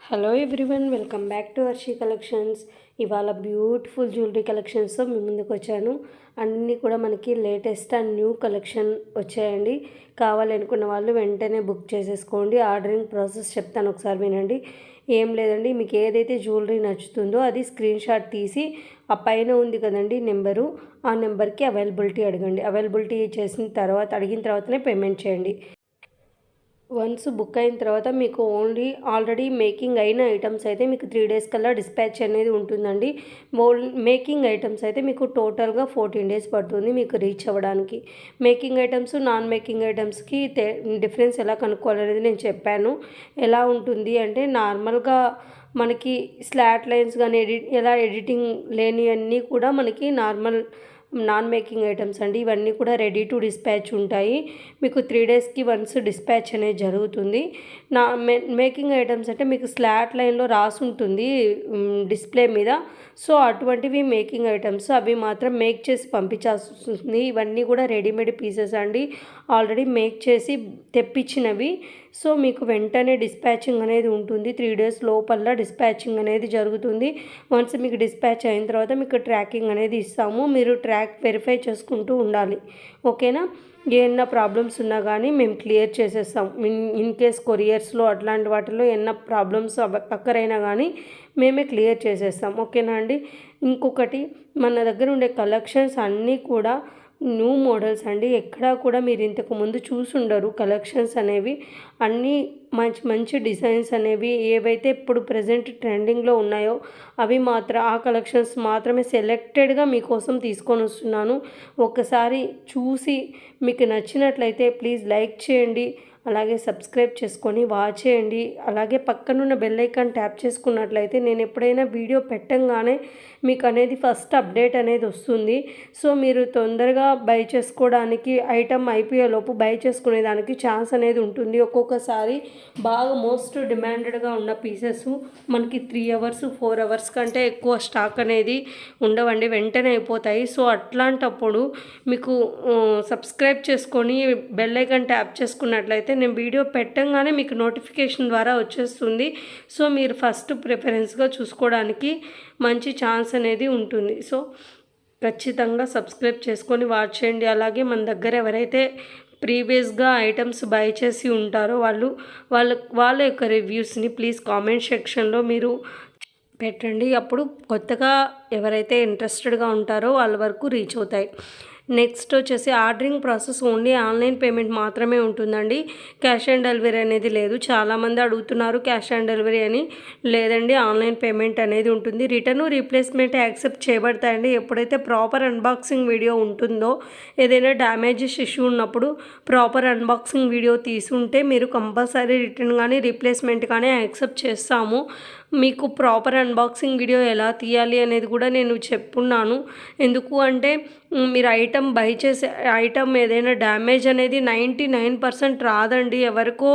Hello everyone, welcome back to Varshi collections. ఇవాళ beautiful jewellery కలెక్షన్స్తో మీ ముందుకు వచ్చాను. అన్నీ కూడా మనకి లేటెస్ట్ అండ్ న్యూ కలెక్షన్ వచ్చాయండి. కావాలనుకున్న వాళ్ళు వెంటనే బుక్ చేసేసుకోండి. ఆర్డరింగ్ ప్రాసెస్ చెప్తాను, ఒకసారి వినండి. ఏం లేదండి, మీకు ఏదైతే జ్యువెలరీ నచ్చుతుందో అది స్క్రీన్ షాట్ తీసి ఆ పైన ఉంది కదండి నెంబరు, ఆ నెంబర్కి అవైలబిలిటీ అడగండి. అవైలబిలిటీ చేసిన తర్వాత అడిగిన తర్వాతనే పేమెంట్ చేయండి. వన్స్ బుక్ అయిన తర్వాత మీకు ఆల్రెడీ మేకింగ్ అయిన ఐటమ్స్ అయితే మీకు 3 days కల్లా డిస్పాచ్ అనేది ఉంటుందండి. మేకింగ్ ఐటమ్స్ అయితే మీకు టోటల్గా 14 days పడుతుంది మీకు రీచ్ అవ్వడానికి. మేకింగ్ ఐటమ్స్, నాన్ మేకింగ్ ఐటమ్స్కి డిఫరెన్స్ ఎలా కనుక్కోవాలనేది నేను చెప్పాను. ఎలా ఉంటుంది అంటే, నార్మల్గా మనకి స్లాట్ లైన్స్ కానీ ఎడిటింగ్ లేనివన్నీ కూడా మనకి నాన్ మేకింగ్ ఐటమ్స్ అండి. ఇవన్నీ కూడా రెడీ టు డిస్పాచ్ ఉంటాయి. మీకు 3 daysకి వన్స్ డిస్పాచ్ అనేది జరుగుతుంది. మేకింగ్ ఐటమ్స్ అంటే మీకు స్లాట్ లైన్లో రాసి ఉంటుంది డిస్ప్లే మీద. సో అటువంటివి మేకింగ్ ఐటమ్స్, అవి మాత్రం మేక్ చేసి పంపించాల్సి వస్తుంది. ఇవన్నీ కూడా రెడీమేడ్ పీసెస్ అండి, ఆల్రెడీ మేక్ చేసి తెప్పించినవి. సో మీకు వెంటనే డిస్పాచింగ్ అనేది ఉంటుంది. 3 days లోపల డిస్పాచింగ్ అనేది జరుగుతుంది. వన్స్ మీకు డిస్పాచ్ అయిన తర్వాత మీకు ట్రాకింగ్ అనేది ఇస్తాము. మీరు వెరిఫై చేసుకుంటూ ఉండాలి, ఓకేనా. ఏమన్నా ప్రాబ్లమ్స్ ఉన్నా కానీ మేము క్లియర్ చేసేస్తాం. ఇన్ కేస్ కొరియర్స్లో అట్లాంటి వాటిలో ఏమన్నా ప్రాబ్లమ్స్ అక్కరైనా కానీ మేమే క్లియర్ చేసేస్తాం, ఓకేనా అండి. ఇంకొకటి, మన దగ్గర ఉండే కలెక్షన్స్ అన్నీ కూడా న్యూ మోడల్స్ అండి. ఎక్కడా కూడా మీరు ఇంతకు ముందు చూసుండరు. కలెక్షన్స్ అనేవి అన్నీ మంచి మంచి డిజైన్స్ అనేవి ఏవైతే ఇప్పుడు ప్రజెంట్ ట్రెండింగ్లో ఉన్నాయో ఆ కలెక్షన్స్ మాత్రమే సెలెక్టెడ్గా మీకోసం తీసుకొని వస్తున్నాను. ఒకసారి చూసి మీకు నచ్చినట్లయితే ప్లీజ్ లైక్ చేయండి, అలాగే సబ్స్క్రైబ్ చేసుకొని వాచ్ చేయండి. అలాగే పక్కనున్న బెల్ ఐకాన్ ట్యాప్ చేసుకున్నట్లయితే నేను ఎప్పుడైనా వీడియో పెట్టంగానే మీకు అనేది ఫస్ట్ అప్డేట్ అనేది వస్తుంది. సో మీరు తొందరగా బై చేసుకోవడానికి, ఐటమ్ అయిపోయేలోపు బై చేసుకునేదానికి ఛాన్స్ అనేది ఉంటుంది. ఒక్కొక్కసారి బాగా మోస్ట్ డిమాండెడ్గా ఉన్న పీసెస్ మనకి 3 hours 4 hours కంటే ఎక్కువ స్టాక్ అనేది ఉండవండి, వెంటనే అయిపోతాయి. సో అట్లాంటప్పుడు మీకు సబ్స్క్రైబ్ చేసుకొని బెల్ ఐకాన్ ట్యాప్ చేసుకున్నట్లయితే నేను వీడియో పెట్టంగానే మీకు నోటిఫికేషన్ ద్వారా వచ్చేస్తుంది. సో మీరు ఫస్ట్ ప్రిఫరెన్స్గా చూసుకోవడానికి మంచి ఛాన్స్ అనేది ఉంటుంది. సో ఖచ్చితంగా సబ్స్క్రైబ్ చేసుకొని వాచ్ చేయండి. అలాగే మన దగ్గర ఎవరైతే ప్రీవియస్గా ఐటమ్స్ బై చేసి ఉంటారో వాళ్ళ యొక్క రివ్యూస్ని ప్లీజ్ కామెంట్ సెక్షన్లో మీరు పెట్టండి. అప్పుడు కొత్తగా ఎవరైతే ఇంట్రెస్టెడ్గా ఉంటారో వాళ్ళ వరకు రీచ్ అవుతాయి. నెక్స్ట్ వచ్చేసి ordering process only online payment మాత్రమే ఉంటుందండి. క్యాష్ ఆన్ డెలివరీ అనేది లేదు. చాలామంది అడుగుతున్నారు క్యాష్ ఆన్ డెలివరీ అని. లేదండి, ఆన్లైన్ పేమెంట్ అనేది ఉంటుంది. రిటర్న్ రీప్లేస్మెంట్ యాక్సెప్ట్ చేయబడతాయండి. ఎప్పుడైతే ప్రాపర్ అన్బాక్సింగ్ వీడియో ఉంటుందో, ఏదైనా డ్యామేజెస్ ఇష్యూ ఉన్నప్పుడు ప్రాపర్ అన్బాక్సింగ్ వీడియో తీసుంటే మీరు కంపల్సరీ రిటర్న్ కానీ రీప్లేస్మెంట్ కానీ యాక్సెప్ట్ చేస్తాము. మీకు ప్రాపర్ అన్బాక్సింగ్ వీడియో ఎలా తీయాలి అనేది కూడా నేను చెప్పున్నాను. ఎందుకు అంటే, మీరు ఐటమ్ బై చేసే ఐటమ్ ఏదైనా డ్యామేజ్ అనేది 99% రాదండి. ఎవరికో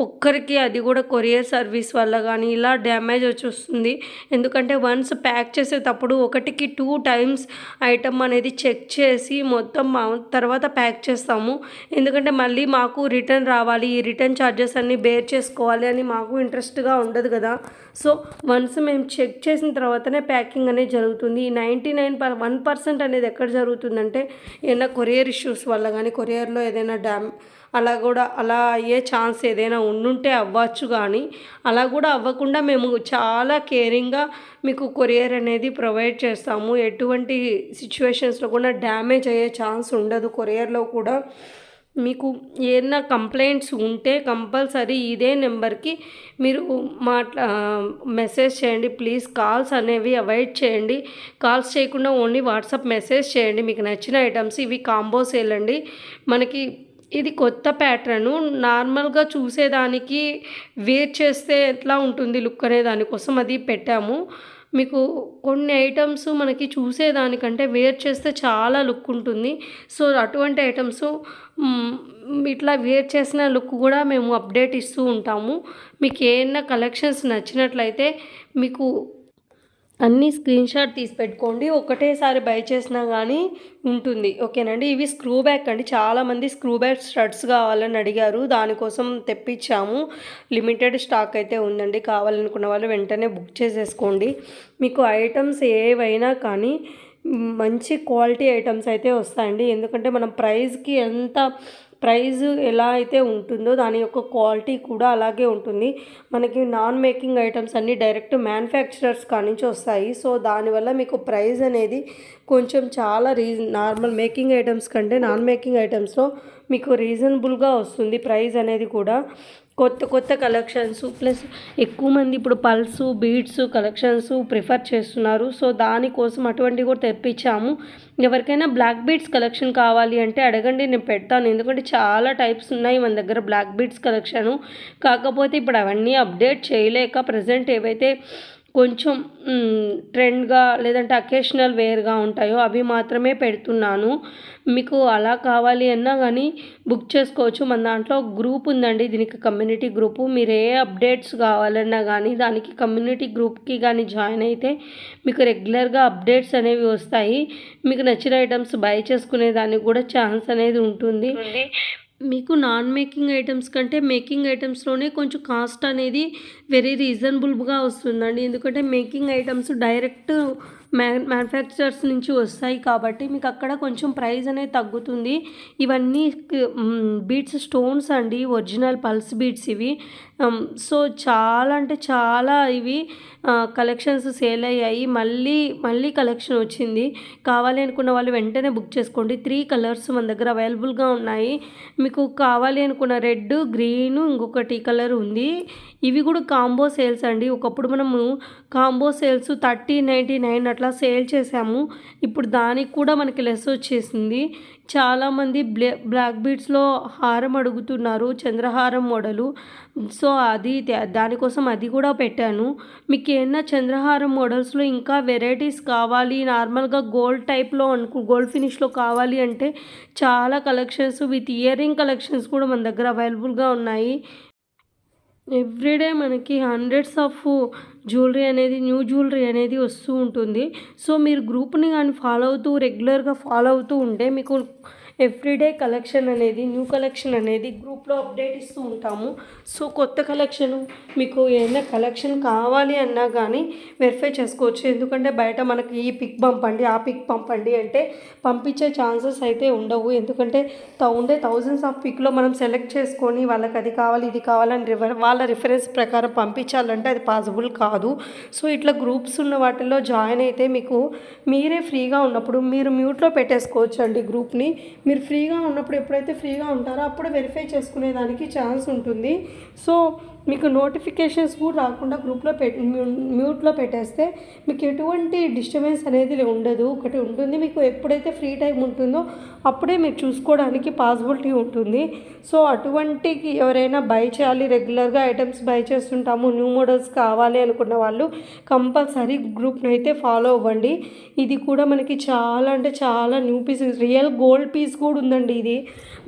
ఒక్కరికి, అది కూడా కొరియర్ సర్వీస్ వల్ల కానీ ఇలా డ్యామేజ్ వచ్చేస్తుంది. ఎందుకంటే వన్స్ ప్యాక్ చేసేటప్పుడు 1కి 2 times ఐటమ్ అనేది చెక్ చేసి మొత్తం తర్వాత ప్యాక్ చేస్తాము. ఎందుకంటే మళ్ళీ మాకు రిటర్న్ రావాలి, ఈ రిటర్న్ ఛార్జెస్ అన్నీ బేర్ చేసుకోవాలి అని మాకు ఇంట్రెస్ట్గా ఉండదు కదా. సో వన్స్ మేము చెక్ చేసిన తర్వాతనే ప్యాకింగ్ అనేది జరుగుతుంది. ఈ 1% అనేది ఎక్కడ జరుగుతుందంటే, ఏదైనా కొరియర్ ఇష్యూస్ వల్ల కానీ, కొరియర్లో ఏదైనా అలా అయ్యే ఛాన్స్ ఏదైనా ఉండుంటే అవ్వచ్చు. కానీ అలా కూడా అవ్వకుండా మేము చాలా కేరింగ్గా మీకు కొరియర్ అనేది ప్రొవైడ్ చేస్తాము. ఎటువంటి సిచ్యువేషన్స్లో కూడా డ్యామేజ్ అయ్యే ఛాన్స్ ఉండదు. కొరియర్లో కూడా మీకు ఏదైనా కంప్లైంట్స్ ఉంటే కంపల్సరీ ఇదే నెంబర్కి మీరు మెసేజ్ చేయండి. ప్లీజ్ కాల్స్ అనేవి అవాయిడ్ చేయండి. కాల్స్ చేయకుండా ఓన్లీ వాట్సాప్ మెసేజ్ చేయండి. మీకు నచ్చిన ఐటమ్స్ ఇవి కాంబో సేల్ అండి. మనకి ఇది కొత్త ప్యాటర్ను. నార్మల్గా చూసేదానికి వేర్ చేస్తే ఎట్లా ఉంటుంది లుక్ అనే దానికోసం అది పెట్టాము. మీకు కొన్ని ఐటమ్స్ మనకి చూసేదానికంటే వేర్ చేస్తే చాలా లుక్ ఉంటుంది. సో అటువంటి ఐటమ్స్ ఇట్లా వేర్ చేసిన లుక్ కూడా మేము అప్డేట్ ఇస్తూ ఉంటాము. మీకు ఏమైనా కలెక్షన్స్ నచ్చినట్లయితే మీకు అన్నీ స్క్రీన్ షాట్ తీసి పెట్టుకోండి. ఒకటేసారి బై చేసినా కానీ ఉంటుంది. ఓకేనండి. ఇవి స్క్రూ బ్యాక్ అండి. చాలామంది స్క్రూ బ్యాక్ స్టడ్స్ కావాలని అడిగారు. దానికోసం తెప్పించాము. లిమిటెడ్ స్టాక్ అయితే ఉందండి. కావాలనుకున్న వాళ్ళు వెంటనే బుక్ చేసేసుకోండి. మీకు ఐటమ్స్ ఏవైనా కానీ మంచి క్వాలిటీ ఐటమ్స్ అయితే వస్తాయండి. ఎందుకంటే మనం ప్రైస్ ఎలా అయితే ఉంటుందో దాని యొక్క క్వాలిటీ కూడా అలాగే ఉంటుంది. మనకి నాన్ మేకింగ్ ఐటమ్స్ అన్నీ డైరెక్ట్ మ్యానుఫ్యాక్చరర్స్ కానించి వస్తాయి. సో దానివల్ల మీకు ప్రైస్ అనేది కొంచెం చాలా నార్మల్ మేకింగ్ ఐటమ్స్ కంటే నాన్ మేకింగ్ ఐటమ్స్లో మీకు రీజనబుల్గా వస్తుంది ప్రైస్ అనేది కూడా. కొత్త కలెక్షన్స్ ప్లస్ ఎక్కువ మంది ఇప్పుడు పల్సు బీడ్స్ కలెక్షన్స్ ప్రిఫర్ చేస్తున్నారు. సో దానికోసం అటువంటివి కూడా తెప్పించాము. ఎవరికైనా బ్లాక్ బీడ్స్ కలెక్షన్ కావాలి అంటే అడగండి, నేను పెడతాను. ఎందుకంటే చాలా టైప్స్ ఉన్నాయి మన దగ్గర బ్లాక్ బీడ్స్ కలెక్షను. కాకపోతే ఇప్పుడు అవన్నీ అప్డేట్ చేయలేక ప్రజెంట్ ఏవైతే కొంచెం ట్రెండ్గా లేదంటే అకేషనల్ వేర్గా ఉంటాయో అవి మాత్రమే పెడుతున్నాను. మీకు అలా కావాలి అన్నా కానీ బుక్ చేసుకోవచ్చు. మన దాంట్లో గ్రూప్ ఉందండి, దీనికి కమ్యూనిటీ గ్రూపు. మీరు ఏ అప్డేట్స్ కావాలన్నా కానీ దానికి కమ్యూనిటీ గ్రూప్కి కానీ జాయిన్ అయితే మీకు రెగ్యులర్గా అప్డేట్స్ అనేవి వస్తాయి. మీకు నచ్చిన ఐటమ్స్ బై చేసుకునే దానికి కూడా ఛాన్స్ అనేది ఉంటుంది. మీకు నాన్ మేకింగ్ ఐటమ్స్ కంటే మేకింగ్ ఐటమ్స్లోనే కొంచెం కాస్ట్ అనేది వెరీ రీజనబుల్గా వస్తుందండి. ఎందుకంటే మేకింగ్ ఐటమ్స్ డైరెక్ట్ మ్యానుఫ్యాక్చరర్స్ నుంచి వస్తాయి కాబట్టి మీకు అక్కడ కొంచెం ప్రైస్ అనేది తగ్గుతుంది. ఇవన్నీ బీడ్స్ స్టోన్స్ అండి, ఒరిజినల్ పల్స్ బీడ్స్ ఇవి. సో చాలా అంటే చాలా ఇవి కలెక్షన్స్ సేల్ అయ్యాయి. మళ్ళీ కలెక్షన్ వచ్చింది. కావాలి అనుకున్న వాళ్ళు వెంటనే బుక్ చేసుకోండి. 3 కలర్స్ మన దగ్గర అవైలబుల్గా ఉన్నాయి. మీకు కావాలి అనుకున్న రెడ్, గ్రీను, ఇంకొకటి కలర్ ఉంది. ఇవి కూడా కాంబో సేల్స్ అండి. ఒకప్పుడు మనము కాంబో సేల్స్ 30-99 అట్లా సేల్ చేసాము. ఇప్పుడు దానికి కూడా మనకి లెస్ వచ్చేసింది. చాలామంది బ్లాక్ బీడ్స్లో హారం అడుగుతున్నారు, చంద్రహారం మోడలు. సో దానికోసం అది కూడా పెట్టాను. మీకు ఏమన్నా చంద్రహారం మోడల్స్లో ఇంకా వెరైటీస్ కావాలి, నార్మల్గా గోల్డ్ టైప్లో గోల్డ్ ఫినిష్లో కావాలి అంటే చాలా collections with ear ring collections కూడా మన దగ్గర అవైలబుల్గా ఉన్నాయి. ఎవ్రీడే మనకి హండ్రెడ్స్ ఆఫ్ జ్యువెలరీ అనేది న్యూ జ్యువెలరీ అనేది వస్తూ ఉంటుంది. సో మీరు గ్రూప్ని కానీ ఫాలో అవుతూ రెగ్యులర్గా ఫాలో అవుతూ ఉంటే మీకు ఎవ్రీడే కలెక్షన్ అనేది న్యూ కలెక్షన్ అనేది గ్రూప్లో అప్డేట్ ఇస్తూ ఉంటాము. సో కొత్త కలెక్షన్ మీకు ఏదైనా కలెక్షన్ కావాలి అన్నా కానీ వెరిఫై చేసుకోవచ్చు. ఎందుకంటే బయట మనకి ఈ పిక్ పంపండి ఆ పిక్ పంపండి అంటే పంపించే ఛాన్సెస్ అయితే ఉండవు. ఎందుకంటే ఉండే థౌజండ్స్ ఆఫ్ పిక్లో మనం సెలెక్ట్ చేసుకొని వాళ్ళకి అది కావాలి ఇది కావాలని వాళ్ళ రిఫరెన్స్ ప్రకారం పంపించాలంటే అది పాసిబుల్ కాదు. సో ఇట్లా గ్రూప్స్ ఉన్న వాటిల్లో జాయిన్ అయితే మీకు మీరే ఫ్రీగా ఉన్నప్పుడు మీరు మ్యూట్లో పెట్టేసుకోవచ్చు అండి గ్రూప్ని. మీరు ఫ్రీగా ఉన్నప్పుడు ఎప్పుడైతే ఫ్రీగా ఉంటారో అప్పుడు వెరిఫై చేసుకునేదానికి ఛాన్స్ ఉంటుంది. సో మీకు నోటిఫికేషన్స్ కూడా రాకుండా గ్రూప్లో మ్యూట్లో పెట్టేస్తే మీకు ఎటువంటి డిస్టర్బెన్స్ అనేది ఉండదు. ఒకటి ఉంటుంది, మీకు ఎప్పుడైతే ఫ్రీ టైం ఉంటుందో అప్పుడే మీరు చూసుకోవడానికి పాసిబిలిటీ ఉంటుంది. సో అటువంటి ఎవరైనా బై చేయాలి, రెగ్యులర్గా ఐటమ్స్ బై చేస్తుంటాము, న్యూ మోడల్స్ కావాలి అనుకున్న వాళ్ళు కంపల్సరీ గ్రూప్ని అయితే ఫాలో అవ్వండి. ఇది కూడా మనకి చాలా అంటే చాలా new piece, real gold piece కూడా ఉందండి. ఇది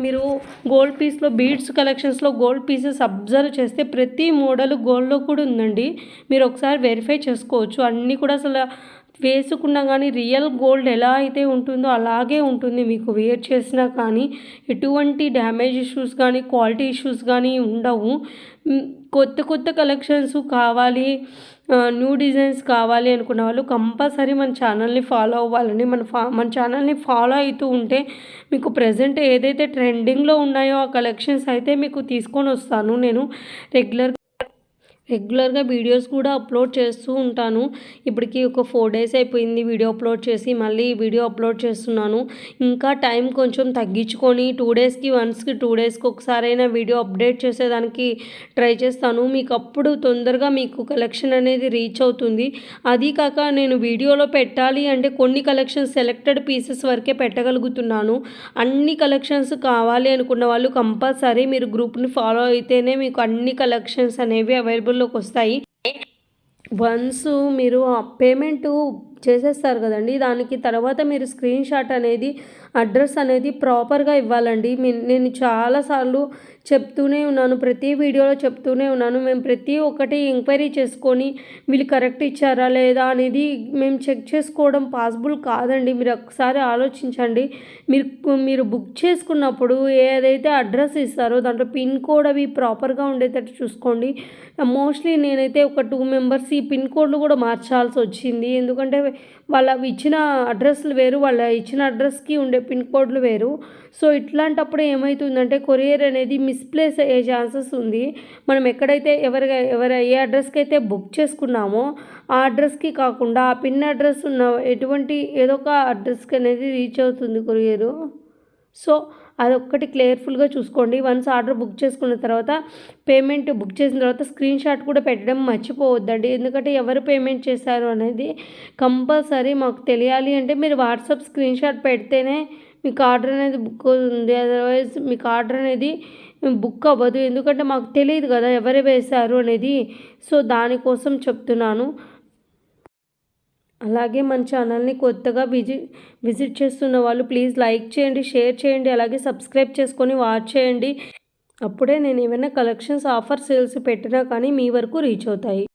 మీరు గోల్డ్ పీస్లో బీడ్స్ కలెక్షన్స్లో గోల్డ్ పీసెస్ అబ్జర్వ్ చేస్తే ప్రతి మోడల్ గోల్డ్లో కూడా ఉందండి. మీరు ఒకసారి వెరిఫై చేసుకోవచ్చు. అన్నీ కూడా అసలు వేసుకున్నా కానీ రియల్ గోల్డ్ ఎలా అయితే ఉంటుందో అలాగే ఉంటుంది. మీకు వేర్ చేసినా కానీ ఎటువంటి డ్యామేజ్ ఇష్యూస్ కానీ క్వాలిటీ ఇష్యూస్ కానీ ఉండవు. కొత్త కలెక్షన్స్ కావాలి, న్యూ డిజైన్స్ కావాలి అనుకున్న వాళ్ళు కంపల్సరీ మన ఛానల్ని ఫాలో అవ్వాలని మన ఛానల్ని ఫాలో అవుతూ ఉంటే మీకు ప్రజెంట్ ఏదైతే ట్రెండింగ్లో ఉన్నాయో ఆ కలెక్షన్స్ అయితే మీకు తీసుకొని వస్తాను. నేను రెగ్యులర్గా వీడియోస్ కూడా అప్లోడ్ చేస్తూ ఉంటాను. ఇప్పటికి ఒక 4 days అయిపోయింది వీడియో అప్లోడ్ చేసి, మళ్ళీ వీడియో అప్లోడ్ చేస్తున్నాను. ఇంకా టైం కొంచెం తగ్గించుకొని 2 daysకి వన్స్కి 2 daysకి ఒకసారైనా వీడియో అప్డేట్ చేసేదానికి ట్రై చేస్తాను. మీకు అప్పుడు తొందరగా మీకు కలెక్షన్ అనేది రీచ్ అవుతుంది. అది కాక నేను వీడియోలో పెట్టాలి అంటే కొన్ని కలెక్షన్స్ సెలెక్టెడ్ పీసెస్ వరకే పెట్టగలుగుతున్నాను. అన్ని కలెక్షన్స్ కావాలి అనుకున్న వాళ్ళు కంపల్సరీ మీరు గ్రూప్ని ఫాలో అయితేనే మీకు అన్ని కలెక్షన్స్ అనేవి అవైలబుల్లోకి వస్తాయి. వన్స్ మీరు పేమెంట్ చేసేస్తారు కదండి, దానికి తర్వాత మీరు స్క్రీన్ షాట్ అనేది అడ్రస్ అనేది ప్రాపర్గా ఇవ్వాలండి. నేను చాలాసార్లు చెప్తూనే ఉన్నాను, ప్రతి వీడియోలో చెప్తూనే ఉన్నాను. మేము ప్రతి ఒక్కటి ఎంక్వైరీ చేసుకొని వీళ్ళు కరెక్ట్ ఇచ్చారా లేదా అనేది మేము చెక్ చేసుకోవడం పాసిబుల్ కాదండి. మీరు ఒకసారి ఆలోచించండి. మీరు బుక్ చేసుకున్నప్పుడు ఏదైతే అడ్రస్ ఇస్తారో దాంట్లో పిన్ కోడ్ అవి ప్రాపర్గా ఉండేటట్టు చూసుకోండి. మోస్ట్లీ నేనైతే ఒక 2 మెంబర్స్ ఈ పిన్ కోడ్లు కూడా మార్చాల్సి వచ్చింది. ఎందుకంటే వాళ్ళ ఇచ్చిన అడ్రస్లు వేరు, వాళ్ళ ఇచ్చిన అడ్రస్కి ఉండే పిన్ కోడ్లు వేరు. సో ఇట్లాంటప్పుడు ఏమవుతుందంటే కొరియర్ అనేది మిస్ప్లేస్ అయ్యే ఛాన్సెస్ ఉంది. మనం ఎక్కడైతే ఏ అడ్రస్కి అయితే బుక్ చేసుకున్నామో ఆ అడ్రస్కి కాకుండా ఆ పిన్ అడ్రస్ ఉన్న ఎటువంటి ఏదో ఒక అడ్రస్కి అనేది రీచ్ అవుతుంది కొరియరు. సో అదొక్కటి కేర్ఫుల్గా చూసుకోండి. వన్స్ ఆర్డర్ బుక్ చేసుకున్న తర్వాత పేమెంట్ బుక్ చేసిన తర్వాత స్క్రీన్ షాట్ కూడా పెట్టడం మర్చిపోవద్దండి. ఎందుకంటే ఎవరు పేమెంట్ చేశారు అనేది కంపల్సరీ మాకు తెలియాలి. అంటే మీరు వాట్సాప్ స్క్రీన్ షాట్ పెడితేనే మీకు ఆర్డర్ అనేది బుక్ అవుతుంది. అదర్వైజ్ మీకు ఆర్డర్ అనేది బుక్ అవ్వదు. ఎందుకంటే మాకు తెలియదు కదా ఎవరు వేశారు అనేది. సో దానికోసం చెప్తున్నాను. అలాగే మన ఛానల్ని కొత్తగా విజిట్ చేస్తున్న వాళ్ళు ప్లీజ్ లైక్ చేయండి, షేర్ చేయండి, అలాగే సబ్స్క్రైబ్ చేసుకొని వాచ్ చేయండి. అప్పుడే నేను ఏమైనా కలెక్షన్స్ ఆఫర్ సేల్స్ పెట్టినా కానీ మీ వరకు రీచ్ అవుతాయి.